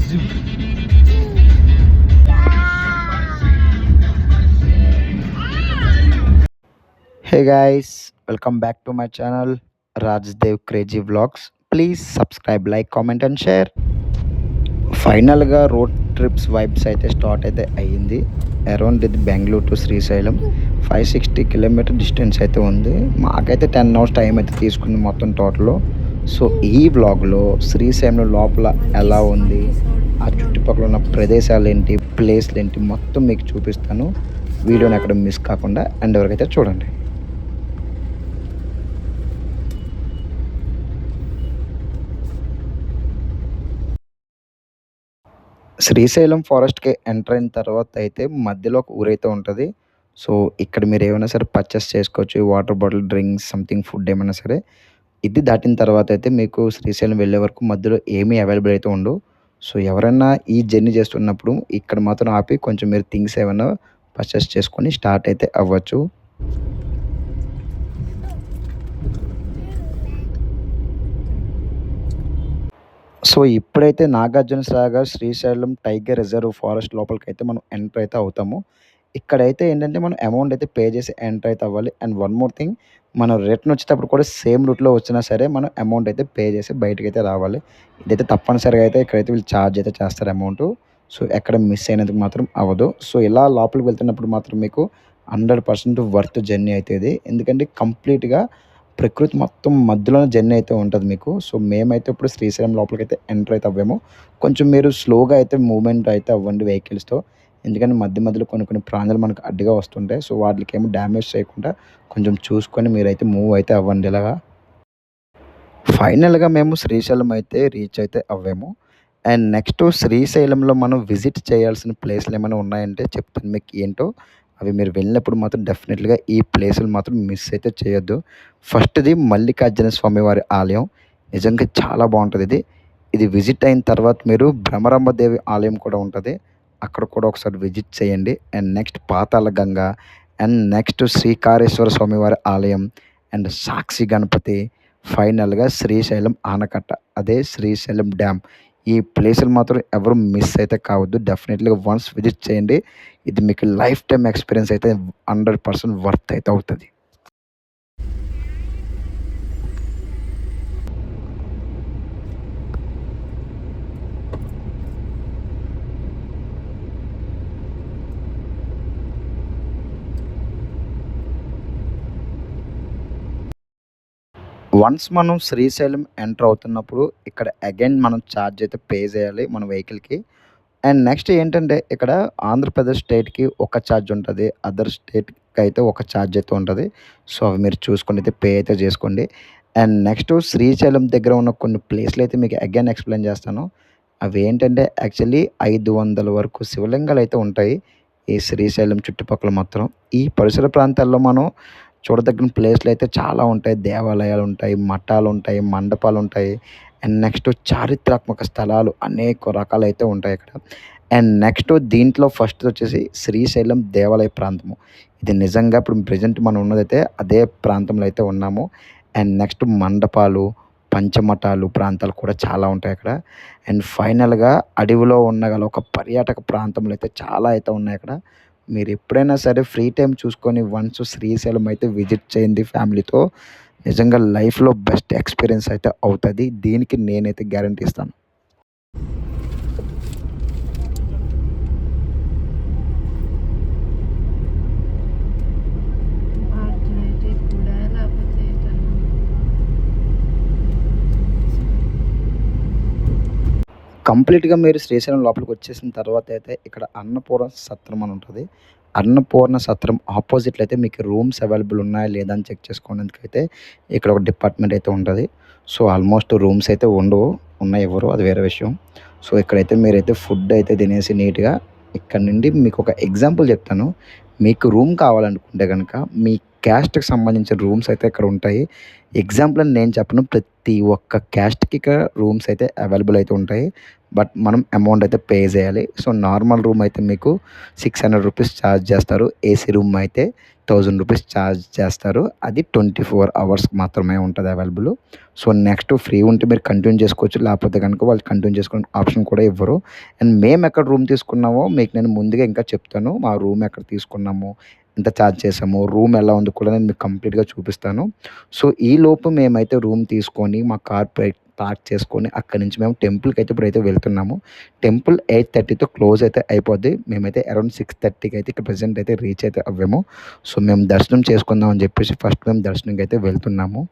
Hey guys, welcome back to my channel Rajdev Crazy Vlogs. Please subscribe, like, comment and share. ఫైనల్గా road trips vibes అయితే start అయితే అయ్యింది. Around ఇది Bengaluru to Srisailam 560 kilometre distance అయితే ఉంది. మాకైతే 10 అవర్స్ టైం అయితే తీసుకుంది మొత్తం టోటల్. సో ఈ వ్లాగ్లో శ్రీశైలం లోపల ఎలా ఉంది, ఆ చుట్టుపక్కల ఉన్న ప్రదేశాలు ఏంటి, ప్లేస్లు ఏంటి మొత్తం మీకు చూపిస్తాను. వీడియోని ఎక్కడ మిస్ కాకుండా అండ్ ఎవరికైతే చూడండి. శ్రీశైలం ఫారెస్ట్‌కి ఎంటర్ అయిన తర్వాత అయితే మధ్యలో ఒక ఊరైతే ఉంటది. సో, ఇక్కడ మీరు ఏమైనా సరే పర్చేస్ చేసుకోవచ్చు. Water bottle, drinks, something food ఏమైనా సరే. ఇది దాటిన తర్వాత అయితే మీకు శ్రీశైలం వెళ్ళే వరకు మధ్యలో ఏమీ అవైలబుల్ అయితే ఉండవు. సో, ఎవరైనా ఈ జర్నీ చేస్తున్నప్పుడు ఇక్కడ మాత్రం ఆపి కొంచెం మీరు థింగ్స్ ఏమైనా పర్చేస్ చేసుకొని స్టార్ట్ అయితే అవ్వచ్చు. సో, ఇప్పుడైతే Nagarjunasagar Srisailam tiger reserve forest లోపలికైతే మనం ఎంటర్ అయితే అవుతాము. ఇక్కడైతే ఏంటంటే మనం అమౌంట్ అయితే పే చేసి ఎంటర్ అయితే అవ్వాలి. అండ్ వన్ మోర్ థింగ్, మనం రిటర్న్ వచ్చేటప్పుడు కూడా సేమ్ రూట్‌లో వచ్చినా సరే మనం అమౌంట్ అయితే పే చేసి బయటకైతే రావాలి. ఇదైతే తప్పనిసరిగా అయితే ఇక్కడైతే వీళ్ళు ఛార్జ్ అయితే చేస్తారు అమౌంటు. సో, ఎక్కడ మిస్ అయినందుకు మాత్రం అవ్వదు. సో, ఇలా లోపలికి వెళ్తున్నప్పుడు మాత్రం మీకు 100% వర్త్ జర్నీ అయితే ఇది. ఎందుకంటే కంప్లీట్‌గా ప్రకృతి మొత్తం మధ్యలోనే జర్నీ అయితే ఉంటది మీకు. సో, మేమైతే ఇప్పుడు శ్రీశైలం లోపలికైతే ఎంటర్ అయితే అవ్వాము. కొంచెం మీరు స్లోగా అయితే మూవ్‌మెంట్ అయితే అవ్వండి వెహికల్స్‌తో. ఎందుకంటే మధ్య మధ్యలో కొన్ని కొన్ని ప్రాణాలు మనకు అడ్డుగా వస్తుంటాయి. సో, వాటికేమో డ్యామేజ్ చేయకుండా కొంచెం చూసుకొని మీరైతే మూవ్ అయితే అవ్వండి ఇలాగా. ఫైనల్‌గా మేము శ్రీశైలం అయితే రీచ్ అయితే అవ్వాము. అండ్ నెక్స్ట్ శ్రీశైలంలో మనం విజిట్ చేయాల్సిన ప్లేస్‌లు ఏమైనా ఉన్నాయంటే చెప్తాను మీకు ఏంటో. అవి మీరు వెళ్ళినప్పుడు మాత్రం డెఫినెట్‌గా ఈ ప్లేసులు మాత్రం మిస్ అయితే చేయొద్దు. ఫస్ట్‌ది మల్లికార్జున స్వామివారి ఆలయం. నిజంగా చాలా బావుంటది ఇది. ఇది విజిట్ అయిన తర్వాత మీరు భ్రమరాంబ దేవి ఆలయం కూడా ఉంటది. అక్కడ కూడా ఒకసారి విజిట్ చేయండి. And next Patala Ganga, and next Srikareswara స్వామివారి ఆలయం, అండ్ సాక్షి గణపతి, ఫైనల్‌గా శ్రీశైలం ఆనకట్ట, అదే శ్రీశైలం డ్యామ్. ఈ ప్లేసులు మాత్రం ఎవరు మిస్ అయితే కావద్దు. డెఫినెట్‌లీగా వన్స్ విజిట్ చేయండి. ఇది మీకు లైఫ్ టైమ్ ఎక్స్‌పీరియన్స్ అయితే 100% వర్త్ అయితే అవుతది. వన్స్ మనం శ్రీశైలం ఎంటర్ అవుతున్నప్పుడు ఇక్కడ అగైన్ మనం ఛార్జ్ అయితే పే చేయాలి మన వెహికల్‌కి. అండ్ నెక్స్ట్ ఏంటంటే ఇక్కడ ఆంధ్రప్రదేశ్ స్టేట్‌కి ఒక ఛార్జ్ ఉంటది. అదర్ స్టేట్‌కి అయితే ఒక ఛార్జ్ అయితే ఉంటది. సో, అవి మీరు చూసుకొని అయితే పే అయితే చేసుకోండి. అండ్ నెక్స్ట్ శ్రీశైలం దగ్గర ఉన్న కొన్ని ప్లేస్‌లు అయితే మీకు అగైన్ ఎక్స్‌ప్లెయిన్ చేస్తాను. అవి ఏంటంటే యాక్చువల్లీ 500 వరకు శివలింగాలు అయితే ఉంటాయి. ఈ శ్రీశైలం చుట్టుపక్కల మాత్రం. ఈ పరిసర ప్రాంతాల్లో మనం చూడదగిన ప్లేస్‌లు అయితే చాలా ఉంటాయి. దేవాలయాలు ఉంటాయి, మఠాలు ఉంటాయి, మండపాలు ఉంటాయి. అండ్ నెక్స్ట్ చారిత్రాత్మక స్థలాలు అనేక రకాలైతే ఉంటాయి ఇక్కడ. అండ్ నెక్స్ట్ దీంట్లో ఫస్ట్ వచ్చేసి శ్రీశైలం దేవాలయ ప్రాంతము. ఇది నిజంగా ఇప్పుడు ప్రెజెంట్ మనం ఉన్నదైతే అదే ప్రాంతంలో అయితే ఉన్నాము. అండ్ నెక్స్ట్ మండపాలు, పంచమఠాలు ప్రాంతాలు కూడా చాలా ఉంటాయి అక్కడ. అండ్ ఫైనల్‌గా అడవిలో ఉండగల ఒక పర్యాటక ప్రాంతములు అయితే చాలా అయితే ఉన్నాయి అక్కడ. మీరు ఎప్పుడైనా సరే ఫ్రీ టైమ్ చూసుకొని వన్స్ శ్రీశైలం అయితే విజిట్ చేయండి ఫ్యామిలీతో. నిజంగా లైఫ్‌లో బెస్ట్ ఎక్స్‌పీరియన్స్ అయితే అవుతది. దీనికి నేనైతే గ్యారంటీ ఇస్తాను. ఆల్టర్‌నేటివ్ కూడా లేకపోతే ఏటన్నా? కంప్లీట్‌గా మీరు శ్రీశైలం లోపలికి వచ్చేసిన తర్వాత అయితే ఇక్కడ అన్నపూర్ణ సత్రం అని ఉంటది. అన్నపూర్ణ సత్రం ఆపోజిట్‌లో అయితే మీకు రూమ్స్ అవైలబుల్ ఉన్నాయా లేదా అని చెక్ చేసుకోవడానికైతే ఇక్కడ ఒక డిపార్ట్మెంట్ అయితే ఉంటది. సో, ఆల్మోస్ట్ రూమ్స్ అయితే ఉండవు. ఉన్నాయి ఇవ్వరు, అది వేరే విషయం. సో, ఇక్కడైతే మీరైతే ఫుడ్ అయితే తినేసి నీట్‌గా ఇక్కడ నుండి మీకు ఒక ఎగ్జాంపుల్ చెప్తాను. మీకు రూమ్ కావాలనుకుంటే గనక మీ క్యాస్ట్‌కి సంబంధించిన రూమ్స్ అయితే ఇక్కడ ఉంటాయి. ఎగ్జాంపుల్ అని నేను చెప్పను. ప్రతి ఒక్క క్యాస్ట్‌కి ఇక్కడ రూమ్స్ అయితే అవైలబుల్ అయితే ఉంటాయి. బట్ మనం అమౌంట్ అయితే పే చేయాలి. సో, నార్మల్ రూమ్ అయితే మీకు 600 రూపీస్ ఛార్జ్ చేస్తారు. ఏసీ రూమ్ అయితే రూ. 1000 ఛార్జ్ చేస్తారు. అది 24 అవర్స్‌కి మాత్రమే ఉంటది అవైలబుల్. సో, నెక్స్ట్ ఫ్రీ ఉంటే మీరు కంటిన్యూ చేసుకోవచ్చు. లేకపోతే గనుక వాళ్ళు కంటిన్యూ చేసుకునే ఆప్షన్ కూడా ఇవ్వరు. అండ్ మేమెక్కడ రూమ్ తీసుకున్నామో మీకు నేను ముందుగా ఇంకా చెప్తాను. మా రూమ్ ఎక్కడ తీసుకున్నాము, ఎంత ఛార్జ్ చేసాము, రూమ్ ఎలా ఉందో కూడా నేను మీకు కంప్లీట్‌గా చూపిస్తాను. సో, ఈలోపు మేమైతే రూమ్ తీసుకొని మా కార్ పార్క్ చేసుకొని అక్కడి నుంచి మేము టెంపుల్‌కైతే ఇప్పుడైతే వెళ్తున్నాము. టెంపుల్ 8:30తో క్లోజ్ అయితే అయిపోద్ది. మేమైతే అరౌండ్ 6:30కి అయితే ఇక్కడ ప్రెజెంట్ అయితే రీచ్ అయితే అవ్వాము. సో, మేము దర్శనం చేసుకుందాం అని చెప్పేసి ఫస్ట్ మేము దర్శనంకైతే వెళ్తున్నాము.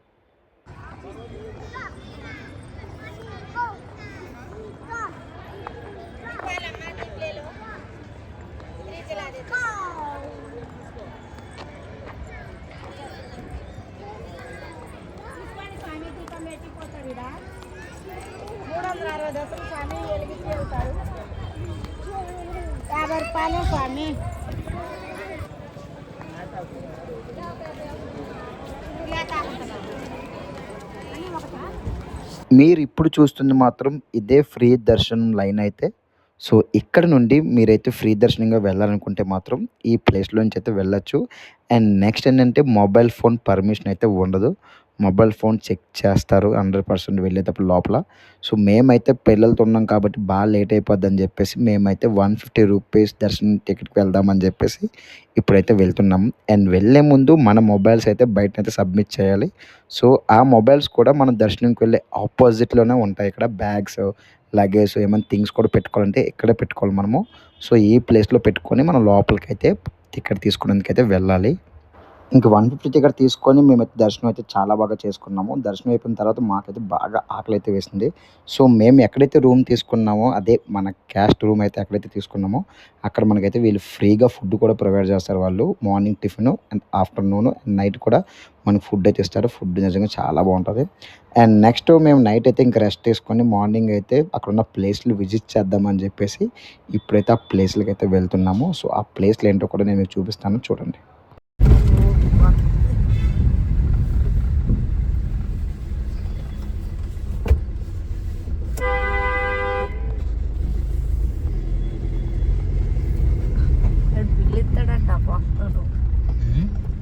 స్వామి మీరిప్పుడు చూస్తుంది మాత్రం ఇదే ఫ్రీ దర్శనం లైన్ అయితే. సో, ఇక్కడ నుండి మీరైతే ఫ్రీ దర్శనంగా వెళ్ళాలనుకుంటే మాత్రం ఈ ప్లేస్‌లోంచి అయితే వెళ్ళొచ్చు. అండ్ నెక్స్ట్ ఏంటంటే మొబైల్ ఫోన్ పర్మిషన్ అయితే ఉండదు. మొబైల్ ఫోన్ చెక్ చేస్తారు 100% వెళ్ళేటప్పుడు లోపల. సో, మేమైతే పిల్లలతో ఉన్నాం కాబట్టి లేట్ అయిపోద్దని చెప్పేసి మేమైతే రూ. 150 దర్శనం టికెట్‌కి వెళ్దామని చెప్పేసి ఇప్పుడైతే వెళ్తున్నాము. అండ్ వెళ్ళే ముందు మన మొబైల్స్ అయితే బయటనైతే సబ్మిట్ చేయాలి. సో, ఆ మొబైల్స్ కూడా మనం దర్శనంకి వెళ్ళే ఆపోజిట్‌లోనే ఉంటాయి. ఇక్కడ బ్యాగ్స్, లగేజ్ ఏమైనా థింగ్స్ కూడా పెట్టుకోవాలంటే ఇక్కడే పెట్టుకోవాలి మనము. సో, ఈ ప్లేస్‌లో పెట్టుకొని మనం లోపలికైతే టికెట్ తీసుకునేందుకైతే వెళ్ళాలి. ఇంక 150 టికెట్ తీసుకొని మేమైతే దర్శనం అయితే చాలా బాగా చేసుకున్నాము. దర్శనం అయిపోయిన తర్వాత మాకైతే బాగా ఆకలైతే వేసింది. సో, మేము ఎక్కడైతే రూమ్ తీసుకున్నామో అదే మన క్యాస్ట్ రూమ్ అయితే ఎక్కడైతే తీసుకున్నామో అక్కడ మనకైతే వీళ్ళు ఫ్రీగా ఫుడ్ కూడా ప్రొవైడ్ చేస్తారు వాళ్ళు. Morning tiffin and afternoon, night కూడా మనకు ఫుడ్ అయితే ఇస్తారు. ఫుడ్ నిజంగా చాలా బాగుంటది. అండ్ నెక్స్ట్ మేము నైట్ అయితే ఇంక రెస్ట్ తీసుకొని మార్నింగ్ అయితే అక్కడున్న ప్లేస్‌లు విజిట్ చేద్దామని చెప్పేసి ఇప్పుడైతే ఆ ప్లేస్‌లకైతే వెళ్తున్నాము. సో, ఆ ప్లేస్‌లు ఏంటో కూడా నేను మీకు చూపిస్తాను చూడండి. పిలుస్తాడంట భక్తుడు,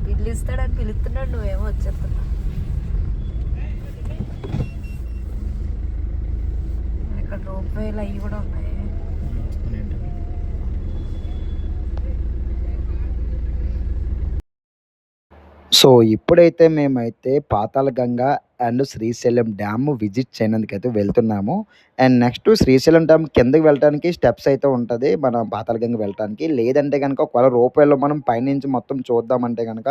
పిలుస్తాడని పిలుస్తున్నాడు, నువ్వేమో వచ్చేస్తున్నా. ఇక్కడ రూపాయలు అవి కూడా ఉన్నాయి. సో, ఇప్పుడైతే మేమైతే Patalaganga and Srisailam dam visit చేయనందుకైతే వెళ్తున్నాము. అండ్ నెక్స్ట్ శ్రీశైలం డ్యామ్ కిందకి వెళ్ళటానికి స్టెప్స్ అయితే ఉంటది. మన పాతాళగంగ వెళ్ళటానికి. లేదంటే గనుక ఒకవేళ రోప్‌వేలో మనం పైనుంచి మొత్తం చూద్దామంటే గనక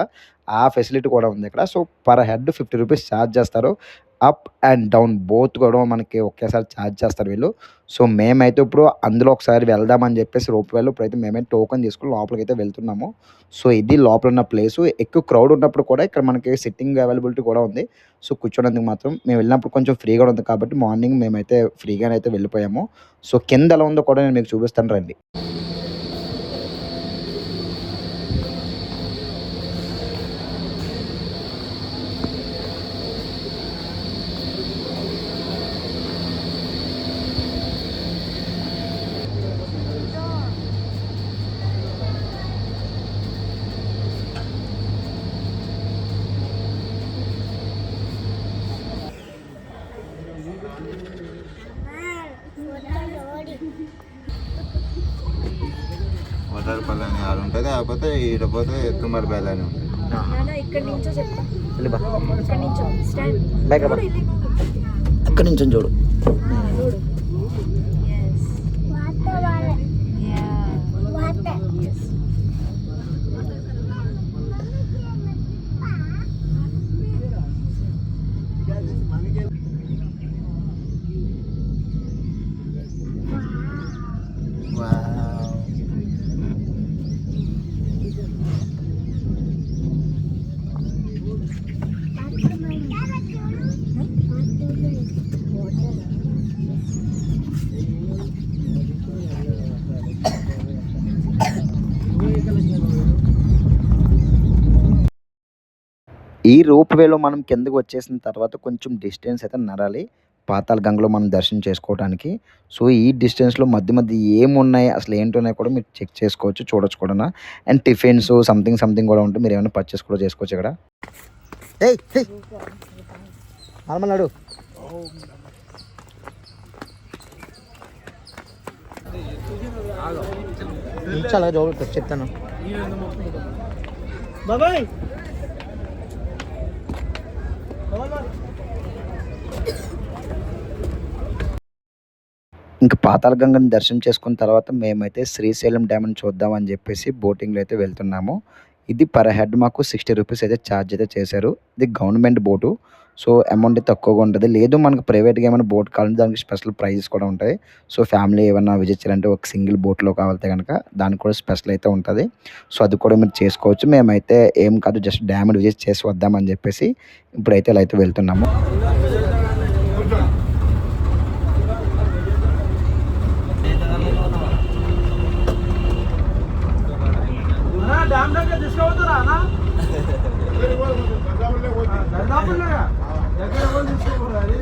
ఆ ఫెసిలిటీ కూడా ఉంది ఇక్కడ. సో, పర్ హెడ్ రూ. 50 ఛార్జ్ చేస్తారు. అప్ అండ్ డౌన్ బోత్ కూడా మనకి ఒకేసారి ఛార్జ్ చేస్తారు వీళ్ళు. సో, మేమైతే ఇప్పుడు అందులో ఒకసారి వెళ్దామని చెప్పేసి రోప్‌వేలో ఇప్పుడైతే మేమైతే టోకెన్ తీసుకొని లోపలికైతే వెళ్తున్నాము. సో, ఇది లోపల ఉన్న ప్లేసు. ఎక్కువ క్రౌడ్ ఉన్నప్పుడు కూడా ఇక్కడ మనకి సిట్టింగ్ అవైలబిలిటీ కూడా ఉంది. సో, కూర్చోడానికి మాత్రం మేము వెళ్ళినప్పుడు కొంచెం ఫ్రీగా ఉంది కాబట్టి మార్నింగ్ మేమైతే ఫ్రీగానే అయితే వెళ్ళిపోయాము. సో, కింద ఎలా ఉందో కూడా నేను మీకు చూపిస్తాను రండి. వటారపల్లి అని అది ఉంటుంది. కాకపోతే ఈడ పోతే తుమ్మల బయలు అని ఉంటుంది. ఇక్కడ నుంచో చెప్తా, వెళ్ళి బా. ఇక్కడ నుంచో స్టాండ్ బైక్ రా. అక్కడి నుంచి చూడు. చూడు. Yes. Yeah. Yes. ఈ రోప్ వేలో మనం కిందకి వచ్చేసిన తర్వాత కొంచెం డిస్టెన్స్ అయితే నడాలి. పాతాళ గంగలో మనం దర్శనం చేసుకోవడానికి. సో, ఈ డిస్టెన్స్‌లో మధ్య మధ్య ఏమున్నాయి, అసలు ఏంటున్నాయి కూడా మీరు చెక్ చేసుకోవచ్చు, చూడొచ్చు కూడాను. అండ్ టిఫిన్స్ సంథింగ్ కూడా ఉంటాయి. మీరేమైనా పర్చేస్ కూడా చేసుకోవచ్చు ఇక్కడ. ఏయ్! హేయ్! నార్మల్ నడు. చాలా జోబులు చెప్తాను. బాబాయ్ ఇంక పాతాళ గంగని దర్శనం చేసుకున్న తర్వాత మేమైతే శ్రీశైలం డ్యామ్‌ని చూద్దామని జెప్పేసి బోటింగ్‌లో అయితే వెళ్తున్నాము. ఇది పర్ హెడ్ మాకు 60 రూపీస్ అయితే ఛార్జ్ అయితే చేశారు. ఇది గవర్నమెంట్ బోటు. సో, అమౌంట్ తక్కువగా ఉంటది. లేదు మనకు ప్రైవేట్‌గా ఏమైనా బోట్ కావాలంటే దానికి స్పెషల్ ప్రైజెస్ కూడా ఉంటాయి. సో, ఫ్యామిలీ ఏమన్నా విజిట్ చేయాలంటే ఒక సింగిల్ బోట్‌లో కావాలితే గనక దానికి కూడా స్పెషల్ అయితే ఉంటది. సో, అది కూడా మీరు చేసుకోవచ్చు. మేమైతే ఏం కాదు జస్ట్ డ్యామ్‌ని విజిట్ చేసి వద్దామని జెప్పేసి ఇప్పుడైతే ఇలా అయితే వెళ్తున్నాము. డ్యామ్ దగ్గర తీసుకోవద్దురా అన్న దగ్గర తీసుకోకూడదు అది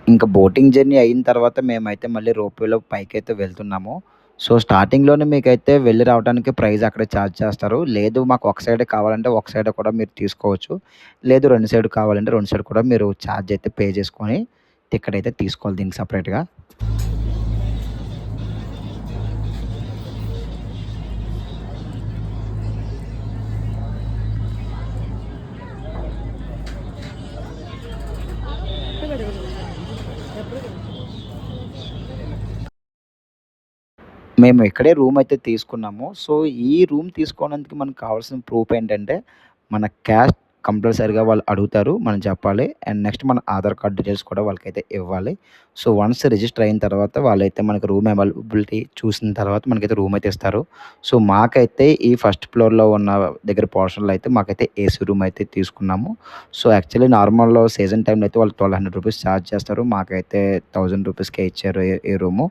ఇంకా బోటింగ్ జర్నీ అయిన తర్వాత మేమైతే మళ్ళీ రోప్‌వేలో పైకైతే వెళ్తున్నాము. సో, స్టార్టింగ్‌లోనే మీకైతే వెళ్ళి రావడానికి ప్రైస్ అక్కడే ఛార్జ్ చేస్తారు. లేదు మాకు ఒక సైడే కావాలంటే ఒక సైడే కూడా మీరు తీసుకోవచ్చు. లేదు 2 సైడ్ కావాలంటే 2 సైడ్ కూడా మీరు ఛార్జ్ అయితే పే చేసుకొని టికెట్ అయితే తీసుకోవాలి దీనికి సెపరేట్‌గా. మేము ఇక్కడే రూమ్ అయితే తీసుకున్నాము. సో, ఈ రూమ్ తీసుకోవడానికి మనకు కావాల్సిన ప్రూఫ్ ఏంటంటే, మన క్యాష్ కంపల్సరీగా వాళ్ళు అడుగుతారు. మనం చెప్పాలి. అండ్ నెక్స్ట్ మన ఆధార్ కార్డ్ డీటెయిల్స్ కూడా వాళ్ళకైతే ఇవ్వాలి. సో, వన్స్ రిజిస్టర్ అయిన తర్వాత వాళ్ళైతే మనకు రూమ్ అవైలబిలిటీ చూసిన తర్వాత మనకైతే రూమ్ అయితే ఇస్తారు. సో, మాకైతే ఈ ఫస్ట్ ఫ్లోర్‌లో ఉన్న దగ్గర పోర్షన్‌లో అయితే మాకైతే ఏసీ రూమ్ అయితే తీసుకున్నాము. సో, యాక్చువల్లీ నార్మల్‌లో సీజన్ టైమ్‌లో అయితే వాళ్ళు 1200 రూపీస్ ఛార్జ్ చేస్తారు. మాకైతే 1000 రూపీస్‌కే ఇచ్చారు ఈ రూము.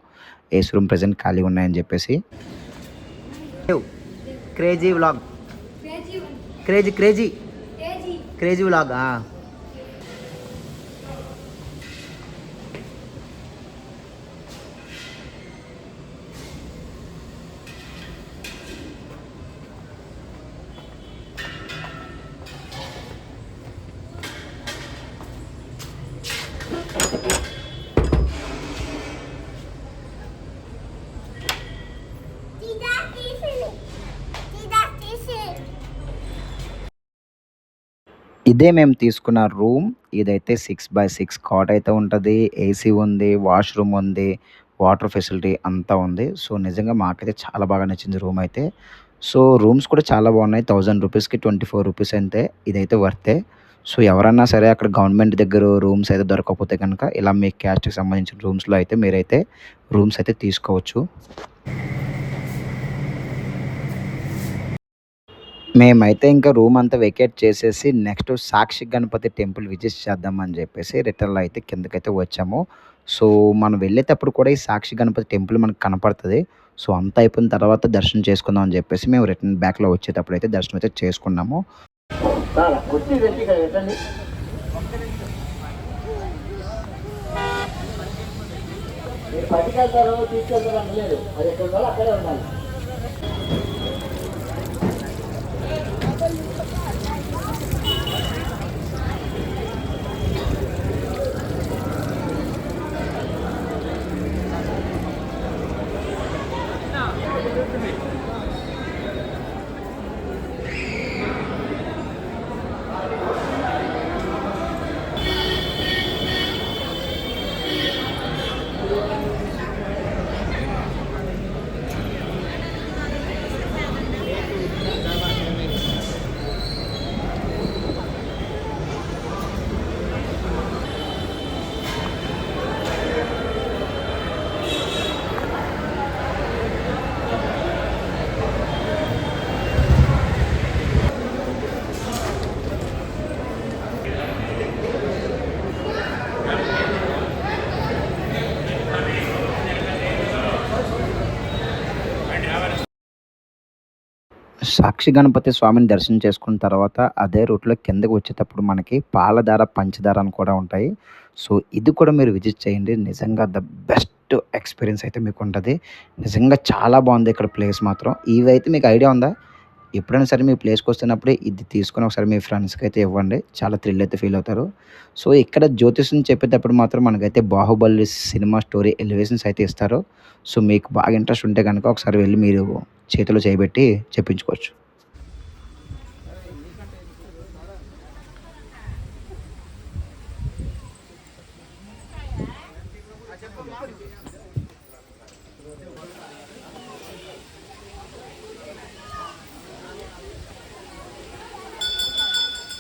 ఏసీ రూమ్ ప్రెజెంట్ ఖాళీగా ఉన్నాయని చెప్పేసి. క్రేజీ వ్లాగ్ క్రేజీ వ్లాగ్ ఇదే మేము తీసుకున్న రూమ్. ఇదైతే 6/6 కాట్ అయితే ఉంటది. ఏసీ ఉంది, వాష్‌రూమ్ ఉంది, వాటర్ ఫెసిలిటీ అంతా ఉంది. సో, నిజంగా మాకైతే చాలా బాగా నచ్చింది రూమ్ అయితే. సో, రూమ్స్ కూడా చాలా బాగున్నాయి. 1000 రూపీస్‌కి 24 రూపీస్ అంతే. ఇదైతే వర్తే. సో, ఎవరన్నా సరే అక్కడ గవర్నమెంట్ దగ్గర రూమ్స్ అయితే దొరకకపోతే కనుక ఇలా మీ క్యాస్ట్‌కి సంబంధించిన రూమ్స్‌లో అయితే మీరైతే రూమ్స్ అయితే తీసుకోవచ్చు. మేమైతే ఇంకా రూమ్ అంతా వెకేట్ చేసేసి నెక్స్ట్ సాక్షి గణపతి టెంపుల్ విజిట్ చేద్దామని చెప్పేసి రిటర్న్‌లో అయితే కిందకైతే వచ్చాము. సో, మనం వెళ్ళేటప్పుడు కూడా ఈ సాక్షి గణపతి టెంపుల్ మనకు కనపడతది. సో, అంతా అయిపోయిన తర్వాత దర్శనం చేసుకుందాం అని చెప్పేసి మేము రిటర్న్ బ్యాక్‌లో వచ్చేటప్పుడు అయితే దర్శనం అయితే చేసుకున్నాము. సాక్షి గణపతి స్వామిని దర్శనం చేసుకున్న తర్వాత అదే రూట్‌లో కిందకి వచ్చేటప్పుడు మనకి పాలధార, పంచదార అని కూడా ఉంటాయి. సో, ఇది కూడా మీరు విజిట్ చేయండి. నిజంగా ద బెస్ట్ ఎక్స్‌పీరియన్స్ అయితే మీకుంటది. నిజంగా చాలా బావుంది ఇక్కడ ప్లేస్ మాత్రం. ఇవైతే మీకు ఐడియా ఉందా? ఎప్పుడైనా సరే మీ ప్లేస్‌కొస్తున్నప్పుడే ఇది తీసుకొని ఒకసారి మీ ఫ్రెండ్స్‌కైతే ఇవ్వండి. చాలా థ్రిల్ అయితే ఫీల్ అవుతారు. సో, ఇక్కడ జ్యోతిష్యం చెప్పేటప్పుడు మాత్రం మనకైతే 'బాహుబలి' సినిమా స్టోరీ ఎలివేషన్స్ అయితే ఇస్తారు. సో, మీకు బాగా ఇంట్రెస్ట్ ఉంటే గనుక ఒకసారి వెళ్లి మీరు చేతిలో చేయబెట్టి చెప్పించుకోవచ్చు.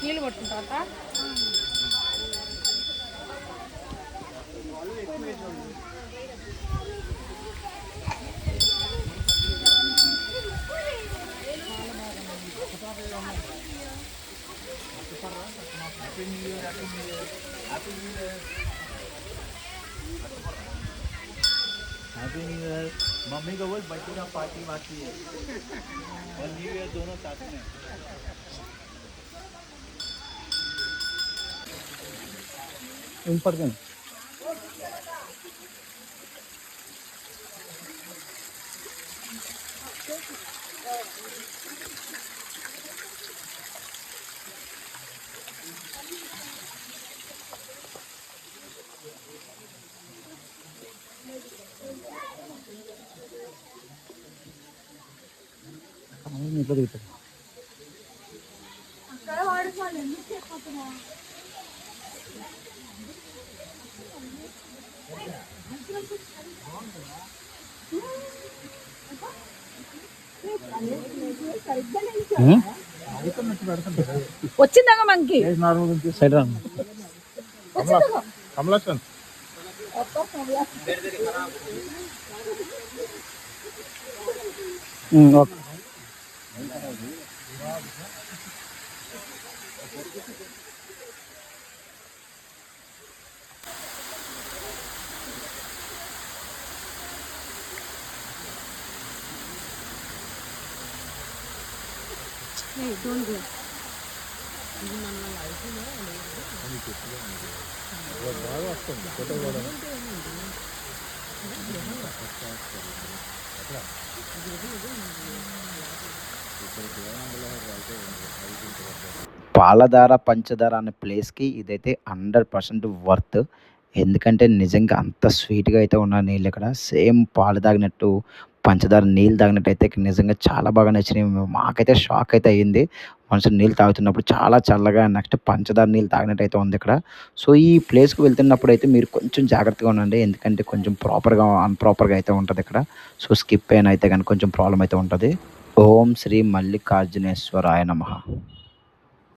నీళ్ళు కొట్టుకుంటా हैप्पी न्यू ईयर। मम्मी को बोल बच्चे का पार्टी बाकी है और न्यू ईयर दोनों साथ में। ఇంపార్టెంట్. ఇంట్లో దిగుతారు. వచ్చిందాక మనకి సైడ్ రా. कमलासन ఓకే. పాలధార, పంచదార అనే ప్లేస్‌కి ఇదైతే 100% వర్త్. ఎందుకంటే నిజంగా అంత స్వీట్‌గా అయితే ఉన్నాయి నీళ్ళిక్కడ. సేమ్ పాలు తాగినట్టు, పంచదార నీళ్ళు తాగినట్టయితే నిజంగా చాలా బాగా నచ్చినాయి. మాకైతే షాక్ అయితే అయ్యింది. మనుషులు నీళ్ళు తాగుతున్నప్పుడు చాలా చల్లగా నెక్స్ట్ పంచదార నీళ్ళు తాగినట్టయితే ఉంది ఇక్కడ. సో, ఈ ప్లేస్‌కి వెళ్తున్నప్పుడైతే మీరు కొంచెం జాగ్రత్తగా ఉండండి. ఎందుకంటే కొంచెం అన్‌ప్రాపర్‌గా అయితే ఉంటదిక్కడ. సో, స్కిప్ అయినా అయితే గనుక కొంచెం ప్రాబ్లమ్ అయితే ఉంటది. ఓం శ్రీ మల్లికార్జునేశ్వరాయ నమః.